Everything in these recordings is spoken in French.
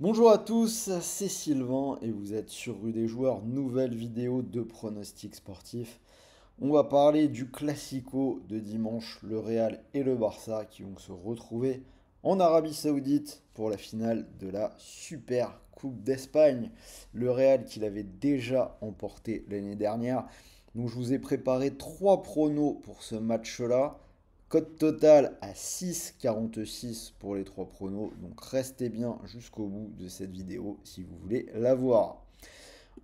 Bonjour à tous, c'est Sylvain et vous êtes sur Rue des Joueurs, nouvelle vidéo de pronostics sportifs. On va parler du Classico de dimanche, le Real et le Barça qui vont se retrouver en Arabie Saoudite pour la finale de la Super Coupe d'Espagne. Le Real qui l'avait déjà emporté l'année dernière. Donc je vous ai préparé trois pronos pour ce match-là. Cote totale à 6,46 pour les trois pronos. Donc restez bien jusqu'au bout de cette vidéo si vous voulez la voir.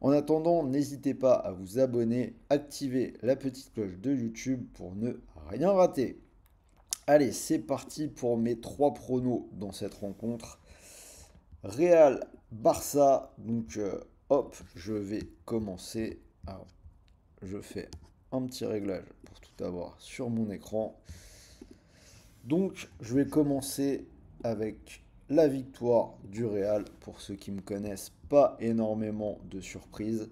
En attendant, n'hésitez pas à vous abonner, activer la petite cloche de YouTube pour ne rien rater. Allez, c'est parti pour mes trois pronos dans cette rencontre. Real, Barça. Donc hop, je vais commencer. Alors, je fais un petit réglage pour tout avoir sur mon écran. Donc, je vais commencer avec la victoire du Real. Pour ceux qui me connaissent, pas énormément de surprises.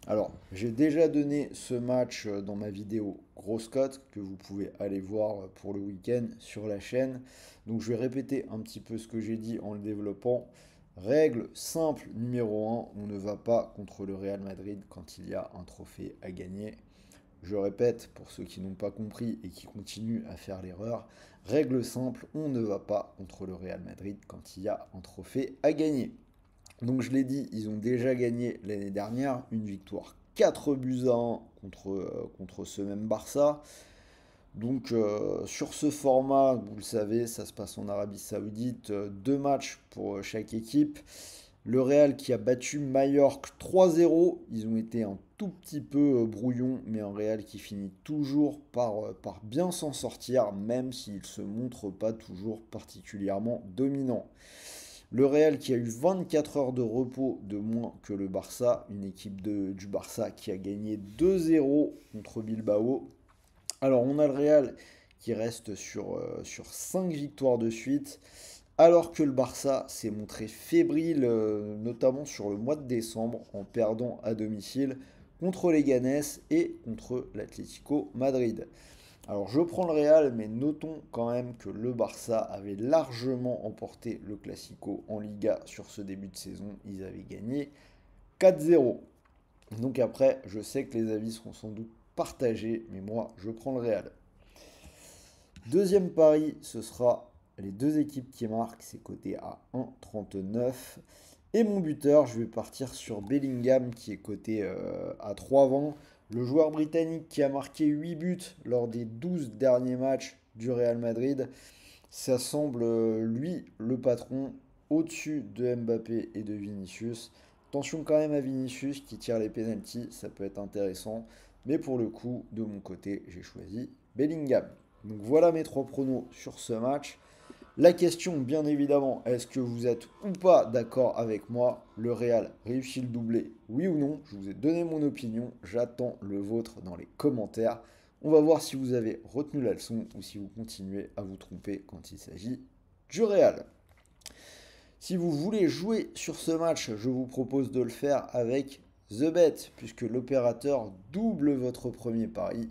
Alors, j'ai déjà donné ce match dans ma vidéo Grosse Cote que vous pouvez aller voir pour le week-end sur la chaîne. Donc, je vais répéter un petit peu ce que j'ai dit en le développant. Règle simple numéro un, on ne va pas contre le Real Madrid quand il y a un trophée à gagner. Je répète, pour ceux qui n'ont pas compris et qui continuent à faire l'erreur, règle simple, on ne va pas contre le Real Madrid quand il y a un trophée à gagner. Donc je l'ai dit, ils ont déjà gagné l'année dernière, une victoire 4 buts à 1 contre ce même Barça. Donc sur ce format, vous le savez, ça se passe en Arabie Saoudite, deux matchs pour chaque équipe. Le Real qui a battu Mallorca 3-0, ils ont été un tout petit peu brouillon, mais un Real qui finit toujours par bien s'en sortir, même s'il ne se montre pas toujours particulièrement dominant. Le Real qui a eu 24 heures de repos de moins que le Barça, une équipe du Barça qui a gagné 2-0 contre Bilbao. Alors on a le Real qui reste sur 5 victoires de suite, alors que le Barça s'est montré fébrile, notamment sur le mois de décembre, en perdant à domicile contre les Ganes et contre l'Atlético Madrid. Alors je prends le Real, mais notons quand même que le Barça avait largement emporté le Classico en Liga sur ce début de saison. Ils avaient gagné 4-0. Donc après, je sais que les avis seront sans doute partagés, mais moi je prends le Real. Deuxième pari, ce sera les deux équipes qui marquent, c'est coté à 1,39. Et mon buteur, je vais partir sur Bellingham qui est coté à 3,20. Le joueur britannique qui a marqué 8 buts lors des 12 derniers matchs du Real Madrid. Ça semble, lui, le patron, au-dessus de Mbappé et de Vinicius. Attention quand même à Vinicius qui tire les pénaltys, ça peut être intéressant. Mais pour le coup, de mon côté, j'ai choisi Bellingham. Donc voilà mes trois pronos sur ce match. La question, bien évidemment, est-ce que vous êtes ou pas d'accord avec moi? Le Real réussit le doublé, oui ou non? Je vous ai donné mon opinion, j'attends le vôtre dans les commentaires. On va voir si vous avez retenu la leçon ou si vous continuez à vous tromper quand il s'agit du Real. Si vous voulez jouer sur ce match, je vous propose de le faire avec The Bet, puisque l'opérateur double votre premier pari.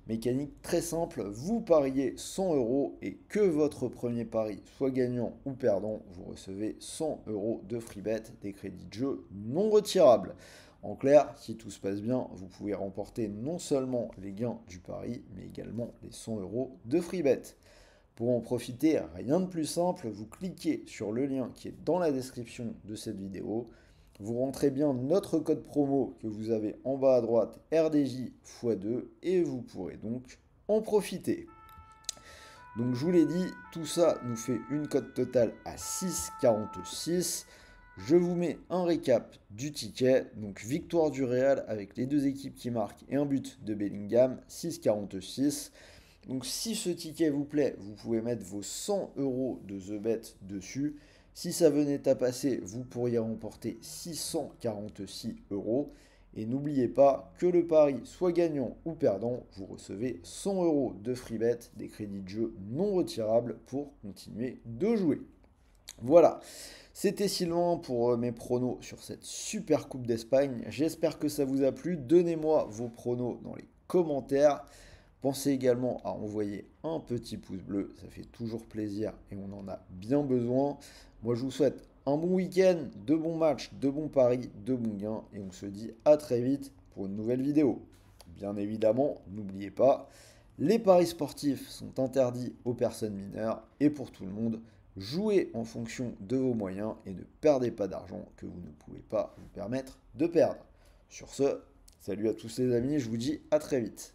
Mécanique très simple, vous pariez 100 euros et que votre premier pari soit gagnant ou perdant, vous recevez 100 euros de free bet, des crédits de jeu non retirables. En clair, si tout se passe bien, vous pouvez remporter non seulement les gains du pari, mais également les 100 euros de free bet. Pour en profiter, rien de plus simple, vous cliquez sur le lien qui est dans la description de cette vidéo. Vous rentrez bien notre code promo que vous avez en bas à droite, RDJ x2, et vous pourrez donc en profiter. Donc je vous l'ai dit, tout ça nous fait une cote totale à 6,46. Je vous mets un récap du ticket. Donc victoire du Real avec les deux équipes qui marquent et un but de Bellingham, 6,46. Donc si ce ticket vous plaît, vous pouvez mettre vos 100 euros de The Bet dessus. Si ça venait à passer, vous pourriez remporter 646 euros. Et n'oubliez pas que le pari soit gagnant ou perdant, vous recevez 100 euros de free bet, des crédits de jeu non retirables pour continuer de jouer. Voilà, c'était Sylvain pour mes pronos sur cette super Coupe d'Espagne. J'espère que ça vous a plu. Donnez-moi vos pronos dans les commentaires. Pensez également à envoyer un petit pouce bleu, ça fait toujours plaisir et on en a bien besoin. Moi je vous souhaite un bon week-end, de bons matchs, de bons paris, de bons gains. Et on se dit à très vite pour une nouvelle vidéo. Bien évidemment, n'oubliez pas, les paris sportifs sont interdits aux personnes mineures et pour tout le monde. Jouez en fonction de vos moyens et ne perdez pas d'argent que vous ne pouvez pas vous permettre de perdre. Sur ce, salut à tous les amis, je vous dis à très vite.